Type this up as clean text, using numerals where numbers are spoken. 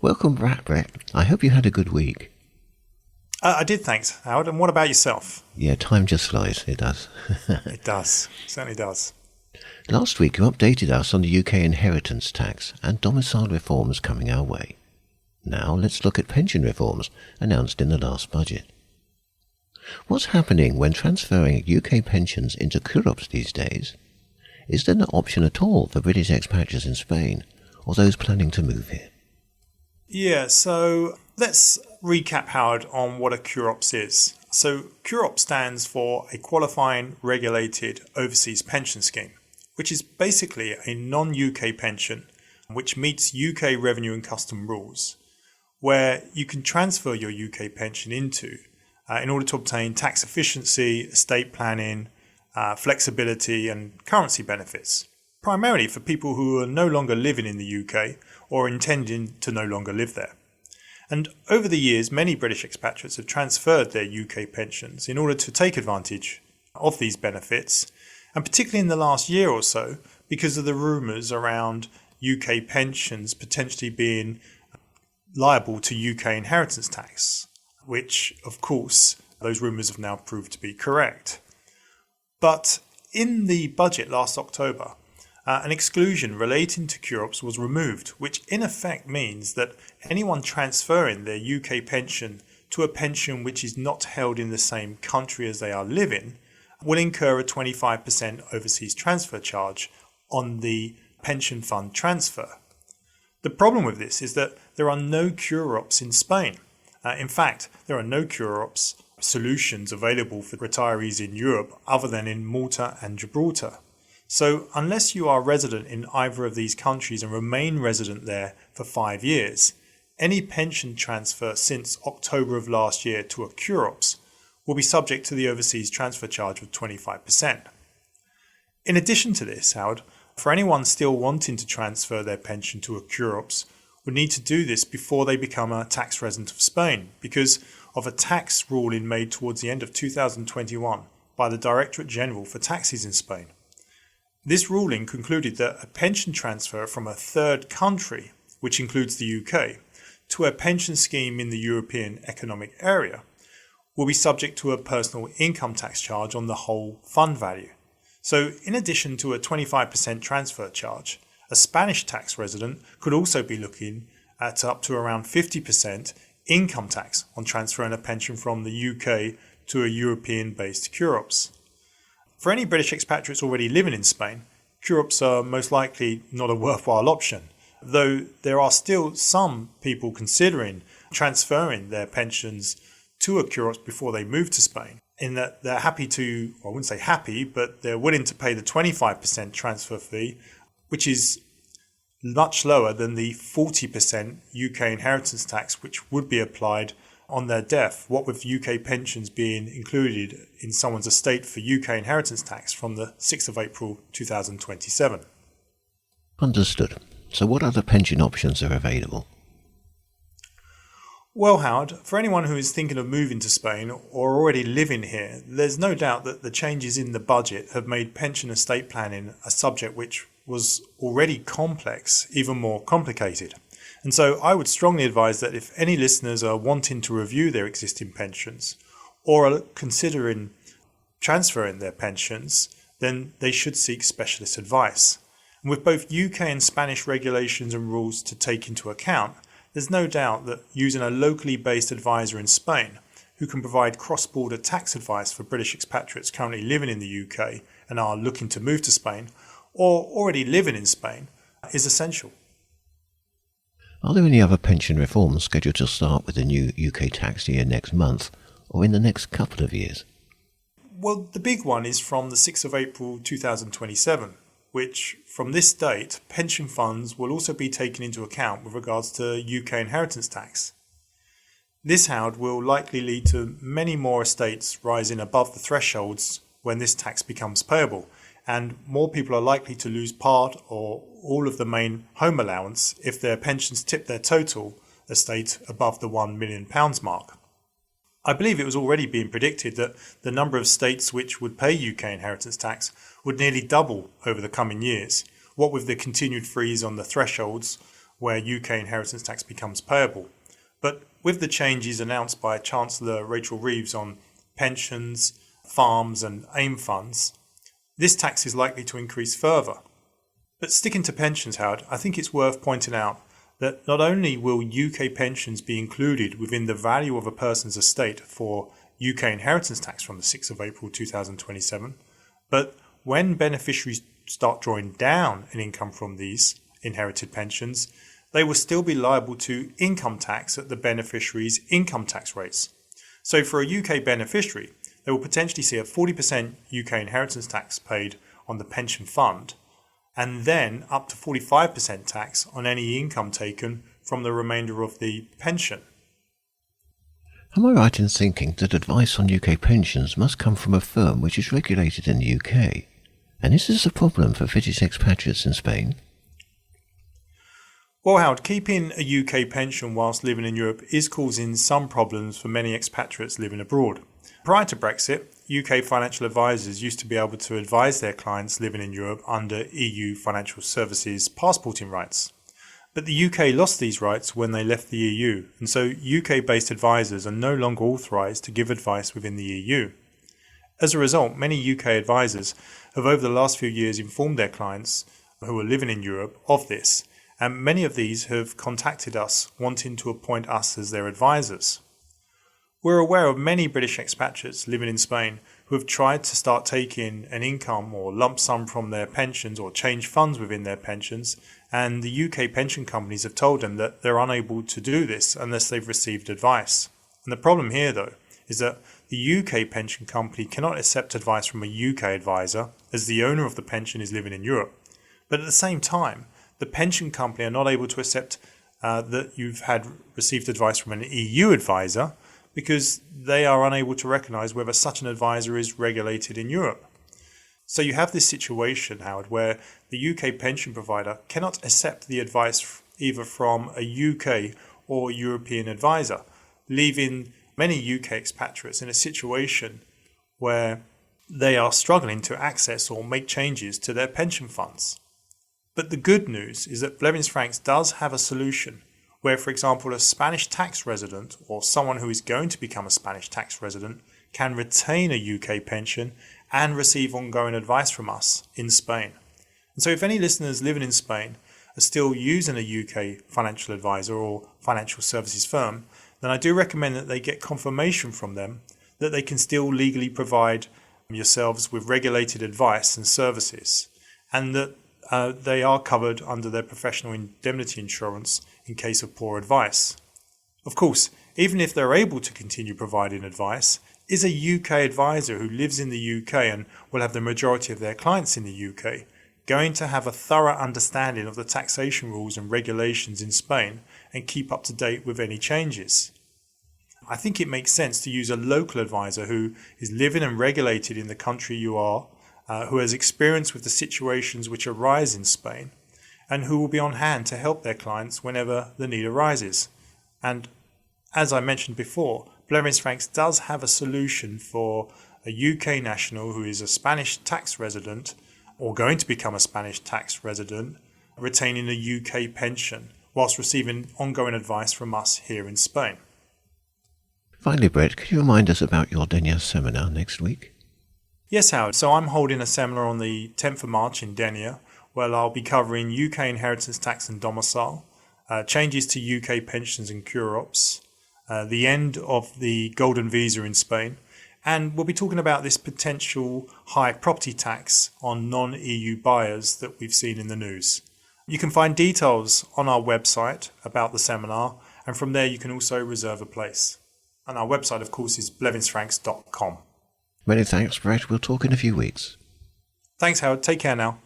Welcome back, Brett. I hope you had a good week. I did, thanks, Howard. And what about yourself? Yeah, time just flies. It does. It does. It certainly does. Last week you updated us on the UK inheritance tax and domicile reforms coming our way. Now let's look at pension reforms announced in the last budget. What's happening when transferring UK pensions into Currops these days? Is there an option at all for British expatriates in Spain or those planning to move here? Yeah, so let's recap, Howard, on what a Currops is. So Currops stands for a qualifying regulated overseas pension scheme, which is basically a non-UK pension which meets UK revenue and custom rules, where you can transfer your UK pension into in order to obtain tax efficiency, estate planning, flexibility and currency benefits, primarily for people who are no longer living in the UK or intending to no longer live there. And over the years, many British expatriates have transferred their UK pensions in order to take advantage of these benefits, and particularly in the last year or so, because of the rumours around UK pensions potentially being liable to UK inheritance tax, which, of course, those rumours have now proved to be correct. But in the budget last October, an exclusion relating to Currops was removed, which in effect means that anyone transferring their UK pension to a pension which is not held in the same country as they are living will incur a 25% overseas transfer charge on the pension fund transfer. The problem with this is that there are no Currops in Spain. In fact, there are no Currops solutions available for retirees in Europe other than in Malta and Gibraltar. So unless you are resident in either of these countries and remain resident there for 5 years, any pension transfer since October of last year to a Currops will be subject to the overseas transfer charge of 25%. In addition to this, Howard, for anyone still wanting to transfer their pension to a Currops would need to do this before they become a tax resident of Spain because of a tax ruling made towards the end of 2021 by the Directorate General for Taxes in Spain. This ruling concluded that a pension transfer from a third country, which includes the UK, to a pension scheme in the European Economic Area will be subject to a personal income tax charge on the whole fund value. So in addition to a 25% transfer charge, a Spanish tax resident could also be looking at up to around 50% income tax on transferring a pension from the UK to a European-based Currops. For any British expatriates already living in Spain, Currops are most likely not a worthwhile option, though there are still some people considering transferring their pensions to a Currops before they move to Spain, in that they're happy to, well, I wouldn't say happy, but they're willing to pay the 25% transfer fee, which is much lower than the 40% UK inheritance tax which would be applied on their death, what with UK pensions being included in someone's estate for UK inheritance tax from the 6th of April 2027. Understood. So what other pension options are available? Well, Howard, for anyone who is thinking of moving to Spain or already living here, there's no doubt that the changes in the budget have made pension estate planning a subject which was already complex, even more complicated. And so I would strongly advise that if any listeners are wanting to review their existing pensions or are considering transferring their pensions, then they should seek specialist advice. And with both UK and Spanish regulations and rules to take into account, there's no doubt that using a locally based advisor in Spain who can provide cross-border tax advice for British expatriates currently living in the UK and are looking to move to Spain or already living in Spain is essential. Are there any other pension reforms scheduled to start with the new UK tax year next month or in the next couple of years? Well, the big one is from the 6th of April 2027, which from this date, pension funds will also be taken into account with regards to UK inheritance tax. This, Howard, will likely lead to many more estates rising above the thresholds when this tax becomes payable, and more people are likely to lose part or all of the main home allowance if their pensions tip their total estate above the £1 million mark. I believe it was already being predicted that the number of states which would pay UK inheritance tax would nearly double over the coming years, what with the continued freeze on the thresholds where UK inheritance tax becomes payable. But with the changes announced by Chancellor Rachel Reeves on pensions, farms and AIM funds, this tax is likely to increase further. But sticking to pensions, Howard, I think it's worth pointing out that not only will UK pensions be included within the value of a person's estate for UK inheritance tax from the 6th of April 2027, but when beneficiaries start drawing down an income from these inherited pensions, they will still be liable to income tax at the beneficiary's income tax rates. So for a UK beneficiary, they will potentially see a 40% UK inheritance tax paid on the pension fund, and then up to 45% tax on any income taken from the remainder of the pension. Am I right in thinking that advice on UK pensions must come from a firm which is regulated in the UK? And is this a problem for British expatriates in Spain? Well, Howard, keeping a UK pension whilst living in Europe is causing some problems for many expatriates living abroad. Prior to Brexit, UK financial advisors used to be able to advise their clients living in Europe under EU financial services passporting rights. But the UK lost these rights when they left the EU, and so UK-based advisors are no longer authorised to give advice within the EU. As a result, many UK advisors have over the last few years informed their clients who are living in Europe of this, and many of these have contacted us wanting to appoint us as their advisors. We're aware of many British expatriates living in Spain who have tried to start taking an income or lump sum from their pensions or change funds within their pensions, and the UK pension companies have told them that they're unable to do this unless they've received advice. And the problem here, though, is that the UK pension company cannot accept advice from a UK advisor as the owner of the pension is living in Europe. But at the same time, the pension company are not able to accept that you've received advice from an EU advisor because they are unable to recognise whether such an advisor is regulated in Europe. So you have this situation, Howard, where the UK pension provider cannot accept the advice either from a UK or European advisor, leaving many UK expatriates in a situation where they are struggling to access or make changes to their pension funds. But the good news is that Blevins Franks does have a solution where, for example, a Spanish tax resident or someone who is going to become a Spanish tax resident can retain a UK pension and receive ongoing advice from us in Spain. And so if any listeners living in Spain are still using a UK financial advisor or financial services firm, then I do recommend that they get confirmation from them that they can still legally provide yourselves with regulated advice and services, and that they are covered under their professional indemnity insurance in case of poor advice. Of course, even if they're able to continue providing advice, is a UK advisor who lives in the UK and will have the majority of their clients in the UK going to have a thorough understanding of the taxation rules and regulations in Spain and keep up to date with any changes? I think it makes sense to use a local advisor who is living and regulated in the country you are, who has experience with the situations which arise in Spain, and who will be on hand to help their clients whenever the need arises. And as I mentioned before, Blevins Franks does have a solution for a UK national who is a Spanish tax resident or going to become a Spanish tax resident, retaining a UK pension whilst receiving ongoing advice from us here in Spain. Finally, Brett, could you remind us about your Denia seminar next week? Yes, Howard. So I'm holding a seminar on the 10th of March in Denia, where I'll be covering UK inheritance tax and domicile, changes to UK pensions and cure-ops, the end of the golden visa in Spain, and we'll be talking about this potential high property tax on non-EU buyers that we've seen in the news. You can find details on our website about the seminar, and from there you can also reserve a place. And our website, of course, is blevinsfranks.com. Many thanks, Brett. We'll talk in a few weeks. Thanks, Howard. Take care now.